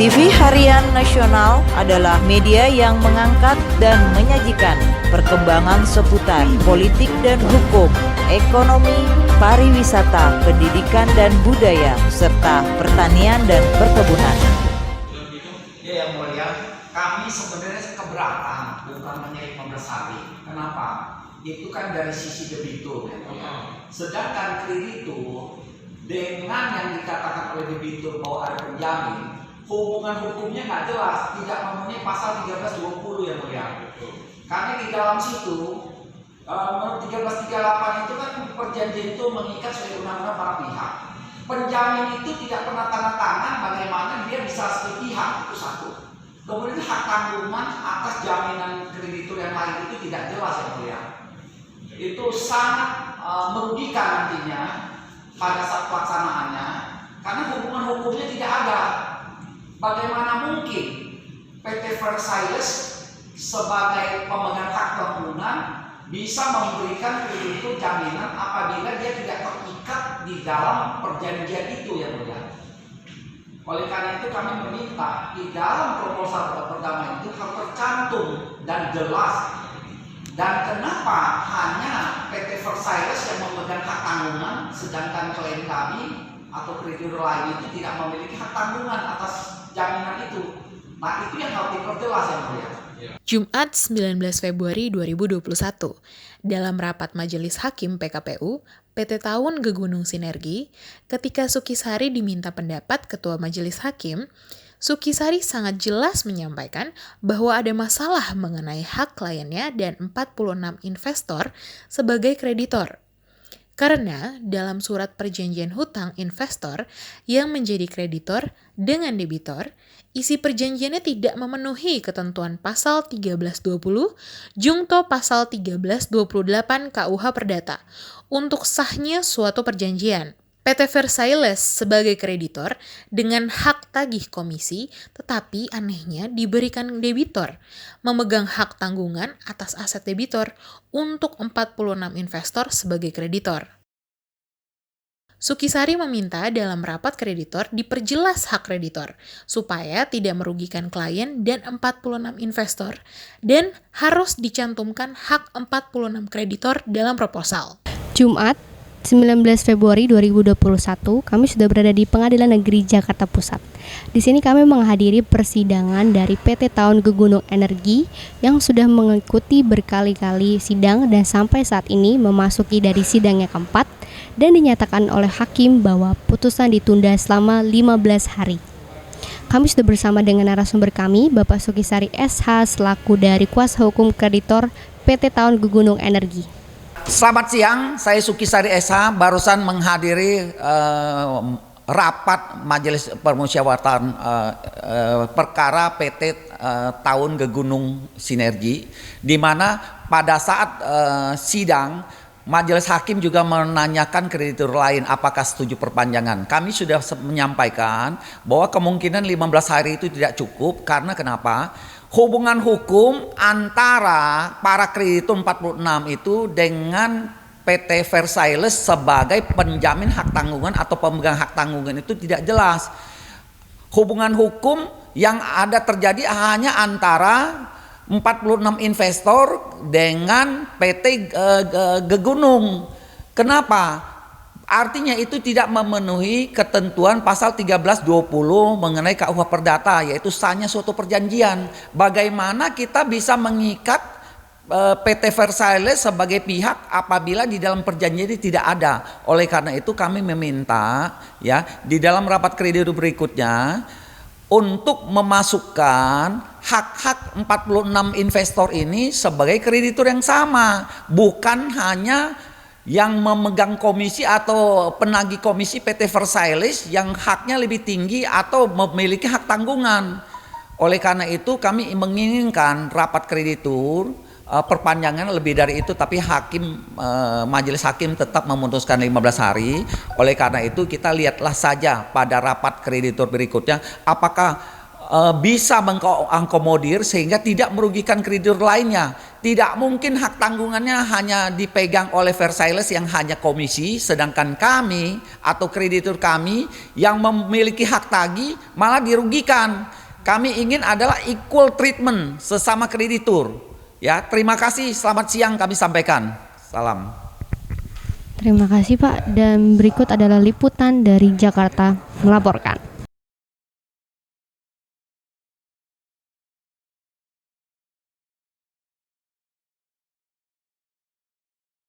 TV Harian Nasional adalah media yang mengangkat dan menyajikan perkembangan seputar politik dan hukum, ekonomi, pariwisata, pendidikan dan budaya, serta pertanian dan perkebunan. Ya yang mulia, kami sebenarnya keberatan bukan hanya 15 hari. Kenapa? Itu kan dari sisi debitur. Sedangkan kreditur dengan yang dikatakan oleh debitur bahwa ada penjamin, hubungan hukumnya nggak jelas, tidak memenuhi pasal 1320 yang mulia. Karena di dalam situ menurut 1338 itu kan perjanjian itu mengikat sesuai undang-undang para pihak. Penjamin itu tidak pernah tanda tangan, bagaimana dia bisa sepihak, itu satu. Kemudian hak tanggungan atas jaminan kreditur yang lain itu tidak jelas yang mulia. Itu sangat merugikan nantinya pada saat pelaksanaannya, karena hubungan hukumnya tidak ada. Bagaimana mungkin PT Versailles sebagai pemegang hak bangunan bisa memberikan kreditur jaminan apabila dia tidak terikat di dalam perjanjian itu ya mulia. Oleh karena itu kami meminta di dalam proposal pertama itu harus tercantum dan jelas. Dan kenapa hanya PT Versailles yang memegang hak tanggungan, sedangkan klien kami atau kreditur lain itu tidak memiliki hak tanggungan atas jaminan itu. Nah itu yang harus diperjelas ya mulia. Jumat 19 Februari 2021, dalam rapat Majelis Hakim PKPU, PT Taun Gegunung Sinergi, ketika Sukisari diminta pendapat Ketua Majelis Hakim, Sukisari sangat jelas menyampaikan bahwa ada masalah mengenai hak kliennya dan 46 investor sebagai kreditor. Karena dalam surat perjanjian hutang investor yang menjadi kreditor dengan debitor, isi perjanjiannya tidak memenuhi ketentuan pasal 1320 jungto pasal 1328 KUH Perdata untuk sahnya suatu perjanjian. PT Versailles sebagai kreditor dengan hak tagih komisi, tetapi anehnya diberikan debitor, memegang hak tanggungan atas aset debitor untuk 46 investor sebagai kreditor. Sukisari meminta dalam rapat kreditor diperjelas hak kreditor, supaya tidak merugikan klien dan 46 investor, dan harus dicantumkan hak 46 kreditor dalam proposal. Jumat 19 Februari 2021, kami sudah berada di Pengadilan Negeri Jakarta Pusat. Di sini kami menghadiri persidangan dari PT Taun Gegunung Energi yang sudah mengikuti berkali-kali sidang dan sampai saat ini memasuki dari sidang yang keempat dan dinyatakan oleh hakim bahwa putusan ditunda selama 15 hari. Kami sudah bersama dengan narasumber kami, Bapak Sukisari SH selaku dari kuasa hukum kreditor PT Taun Gegunung Energi. Selamat siang, saya Sukisari SH barusan menghadiri rapat Majelis Permusyawaratan perkara PT Taun Gegunung Sinergi, di mana pada saat sidang Majelis Hakim juga menanyakan kreditur lain apakah setuju perpanjangan. Kami sudah menyampaikan bahwa kemungkinan 15 hari itu tidak cukup karena kenapa? Hubungan hukum antara para kreditur 46 itu dengan PT Versailles sebagai penjamin hak tanggungan atau pemegang hak tanggungan itu tidak jelas. Hubungan hukum yang ada terjadi hanya antara 46 investor dengan PT Gegunung. Kenapa? Artinya itu tidak memenuhi ketentuan pasal 1320 mengenai KUH Perdata, yaitu sahnya suatu perjanjian. Bagaimana kita bisa mengikat PT Versailles sebagai pihak apabila di dalam perjanjian ini tidak ada. Oleh karena itu kami meminta ya di dalam rapat kreditur berikutnya untuk memasukkan hak-hak 46 investor ini sebagai kreditur yang sama, bukan hanya yang memegang komisi atau penagih komisi PT Versailles yang haknya lebih tinggi atau memiliki hak tanggungan. Oleh karena itu kami menginginkan rapat kreditur perpanjangan lebih dari itu, tapi majelis hakim tetap memutuskan 15 hari. Oleh karena itu kita lihatlah saja pada rapat kreditur berikutnya apakah bisa mengakomodir sehingga tidak merugikan kreditur lainnya. Tidak mungkin hak tanggungannya hanya dipegang oleh Versailles yang hanya komisi, sedangkan kami atau kreditur kami yang memiliki hak tagih malah dirugikan. Kami ingin adalah equal treatment sesama kreditur. Ya, terima kasih. Selamat siang kami sampaikan. Salam. Terima kasih Pak, dan berikut adalah liputan dari Jakarta melaporkan.